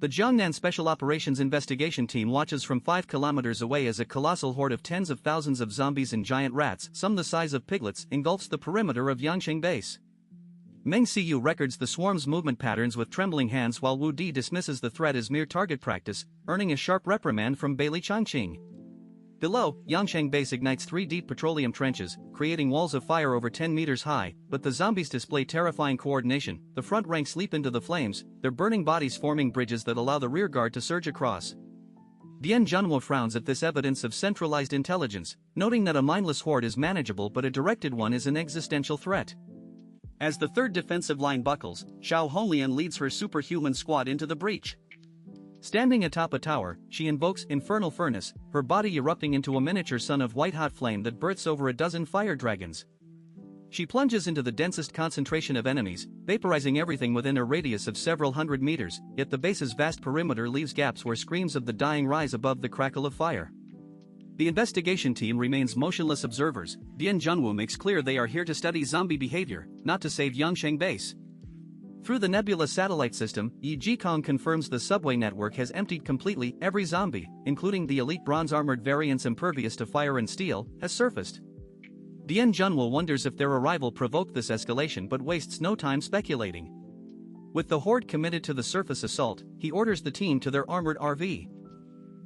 The Jiangnan Special Operations Investigation Team watches from 5 kilometers away as a colossal horde of tens of thousands of zombies and giant rats, some the size of piglets, engulfs the perimeter of Yangsheng Base. Meng Xiyu records the swarm's movement patterns with trembling hands while Wu Di dismisses the threat as mere target practice, earning a sharp reprimand from Bailey Changqing. Below, Yangsheng Base ignites 3 deep petroleum trenches, creating walls of fire over 10 meters high, but the zombies display terrifying coordination. The front ranks leap into the flames, their burning bodies forming bridges that allow the rearguard to surge across. Dian Junwo frowns at this evidence of centralized intelligence, noting that a mindless horde is manageable but a directed one is an existential threat. As the third defensive line buckles, Xiao Honglian leads her superhuman squad into the breach. Standing atop a tower, she invokes Infernal Furnace, her body erupting into a miniature sun of white-hot flame that births over a dozen fire dragons. She plunges into the densest concentration of enemies, vaporizing everything within a radius of several hundred meters, yet the base's vast perimeter leaves gaps where screams of the dying rise above the crackle of fire. The investigation team remains motionless observers. Dian Junwo makes clear they are here to study zombie behavior, not to save Yangsheng Base. Through the Nebula satellite system, Yi Jikong confirms the subway network has emptied completely. Every zombie, including the elite bronze-armored variants impervious to fire and steel, has surfaced. Dian Junwo wonders if their arrival provoked this escalation but wastes no time speculating. With the horde committed to the surface assault, he orders the team to their armored RV.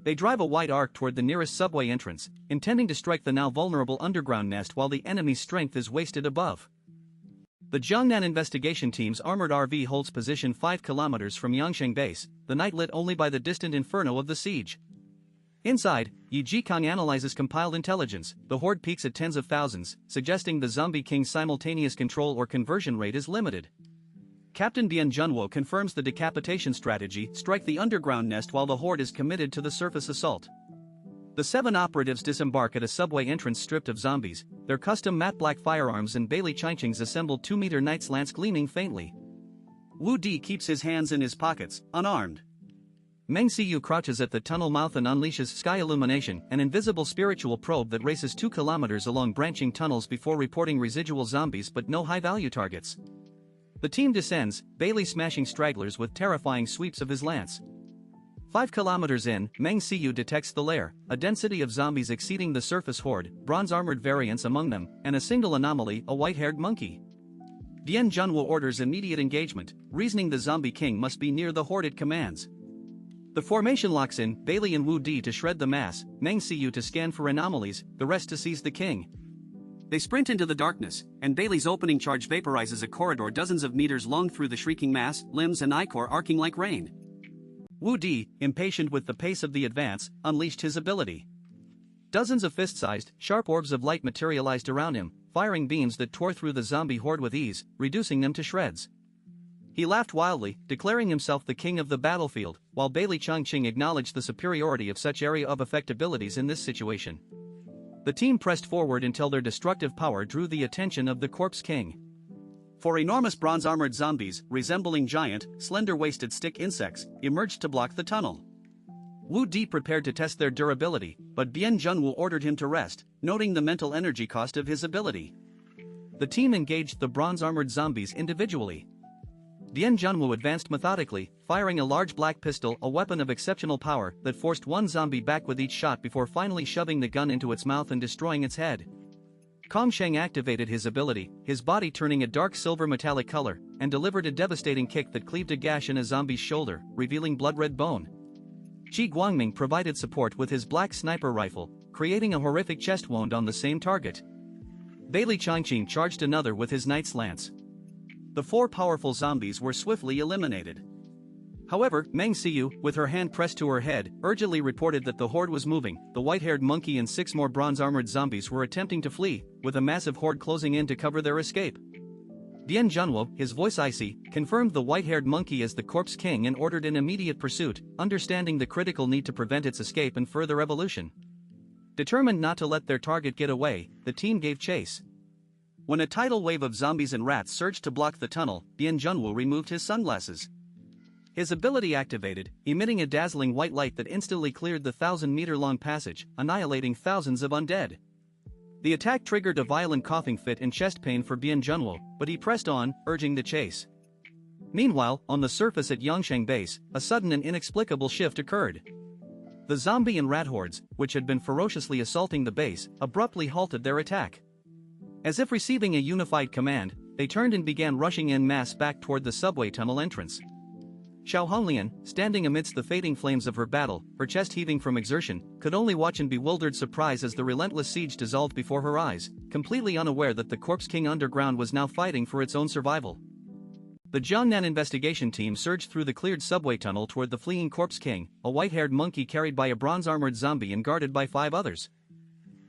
They drive a wide arc toward the nearest subway entrance, intending to strike the now vulnerable underground nest while the enemy's strength is wasted above. The Jiangnan investigation team's armored RV holds position 5 kilometers from Yangsheng Base, the night lit only by the distant inferno of the siege. Inside, Yi Jikong analyzes compiled intelligence. The horde peaks at tens of thousands, suggesting the Zombie King's simultaneous control or conversion rate is limited. Captain Dian Junwo confirms the decapitation strategy: strike the underground nest while the horde is committed to the surface assault. The 7 operatives disembark at a subway entrance stripped of zombies, their custom matte black firearms and Bailey Changqing's assembled 2-meter knights lance gleaming faintly. Wu Di keeps his hands in his pockets, unarmed. Meng Xiyu crouches at the tunnel mouth and unleashes sky illumination, an invisible spiritual probe that races 2 kilometers along branching tunnels before reporting residual zombies but no high-value targets. The team descends, Bailey smashing stragglers with terrifying sweeps of his lance. 5 kilometers in, Meng Xiyu detects the lair, a density of zombies exceeding the surface horde, bronze-armored variants among them, and a single anomaly, a white-haired monkey. Dian Junwo orders immediate engagement, reasoning the Zombie King must be near the horde it commands. The formation locks in, Bailey and Wu Di to shred the mass, Meng Xiyu to scan for anomalies, the rest to seize the king. They sprint into the darkness, and Bailey's opening charge vaporizes a corridor dozens of meters long through the shrieking mass, limbs and ichor arcing like rain. Wu Di, impatient with the pace of the advance, unleashed his ability. Dozens of fist-sized, sharp orbs of light materialized around him, firing beams that tore through the zombie horde with ease, reducing them to shreds. He laughed wildly, declaring himself the king of the battlefield, while Bailey Changqing acknowledged the superiority of such area of effect abilities in this situation. The team pressed forward until their destructive power drew the attention of the Corpse King. 4 enormous bronze-armored zombies, resembling giant, slender-waisted stick insects, emerged to block the tunnel. Wu Di prepared to test their durability, but Dian Junwo ordered him to rest, noting the mental energy cost of his ability. The team engaged the bronze-armored zombies individually. Dian Junwo advanced methodically, firing a large black pistol, a weapon of exceptional power that forced one zombie back with each shot before finally shoving the gun into its mouth and destroying its head. Kong Sheng activated his ability, his body turning a dark silver metallic color, and delivered a devastating kick that cleaved a gash in a zombie's shoulder, revealing blood-red bone. Qi Guangming provided support with his black sniper rifle, creating a horrific chest wound on the same target. Bailey Changqing charged another with his knight's lance. The 4 powerful zombies were swiftly eliminated. However, Meng Xiyu, with her hand pressed to her head, urgently reported that the horde was moving. The white-haired monkey and 6 more bronze-armored zombies were attempting to flee, with a massive horde closing in to cover their escape. Dian Junwo, his voice icy, confirmed the white-haired monkey as the Corpse King and ordered an immediate pursuit, understanding the critical need to prevent its escape and further evolution. Determined not to let their target get away, the team gave chase. When a tidal wave of zombies and rats surged to block the tunnel, Dian Junwo removed his sunglasses. His ability activated, emitting a dazzling white light that instantly cleared the 1,000-meter-long passage, annihilating thousands of undead. The attack triggered a violent coughing fit and chest pain for Dian Junwo, but he pressed on, urging the chase. Meanwhile, on the surface at Yangsheng Base, a sudden and inexplicable shift occurred. The zombie and rat hordes, which had been ferociously assaulting the base, abruptly halted their attack. As if receiving a unified command, they turned and began rushing en masse back toward the subway tunnel entrance. Xiao Honglian, standing amidst the fading flames of her battle, her chest heaving from exertion, could only watch in bewildered surprise as the relentless siege dissolved before her eyes, completely unaware that the Corpse King underground was now fighting for its own survival. The Jiangnan investigation team surged through the cleared subway tunnel toward the fleeing Corpse King, a white-haired monkey carried by a bronze-armored zombie and guarded by 5 others.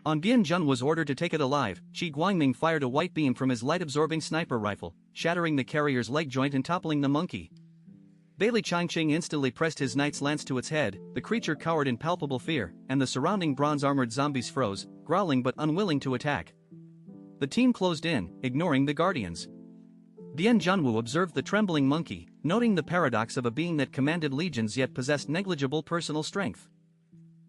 On Bian Jun was ordered to take it alive, Qi Guangming fired a white beam from his light-absorbing sniper rifle, shattering the carrier's leg joint and toppling the monkey. Bailey Changqing instantly pressed his knight's lance to its head, the creature cowered in palpable fear, and the surrounding bronze-armored zombies froze, growling but unwilling to attack. The team closed in, ignoring the guardians. Dian Junwu observed the trembling monkey, noting the paradox of a being that commanded legions yet possessed negligible personal strength.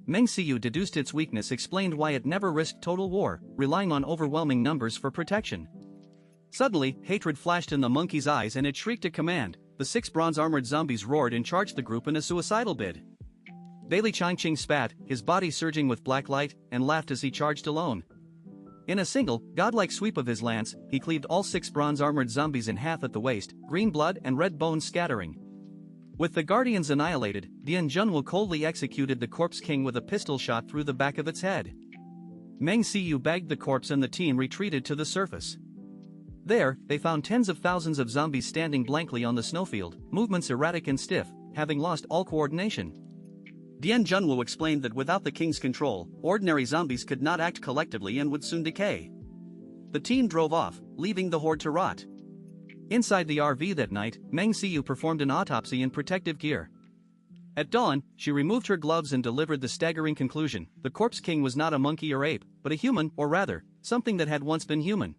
Meng Xiyu deduced its weakness explained why it never risked total war, relying on overwhelming numbers for protection. Suddenly, hatred flashed in the monkey's eyes and it shrieked a command. The 6 bronze-armored zombies roared and charged the group in a suicidal bid. Bailey Changqing spat, his body surging with black light, and laughed as he charged alone. In a single, godlike sweep of his lance, he cleaved all 6 bronze-armored zombies in half at the waist, green blood and red bones scattering. With the guardians annihilated, Dian Junwu coldly executed the Corpse King with a pistol shot through the back of its head. Meng Xiyu bagged the corpse and the team retreated to the surface. There, they found tens of thousands of zombies standing blankly on the snowfield, movements erratic and stiff, having lost all coordination. Dian Junwu explained that without the king's control, ordinary zombies could not act collectively and would soon decay. The team drove off, leaving the horde to rot. Inside the RV that night, Meng Xiyu performed an autopsy in protective gear. At dawn, she removed her gloves and delivered the staggering conclusion: the Corpse King was not a monkey or ape, but a human, or rather, something that had once been human.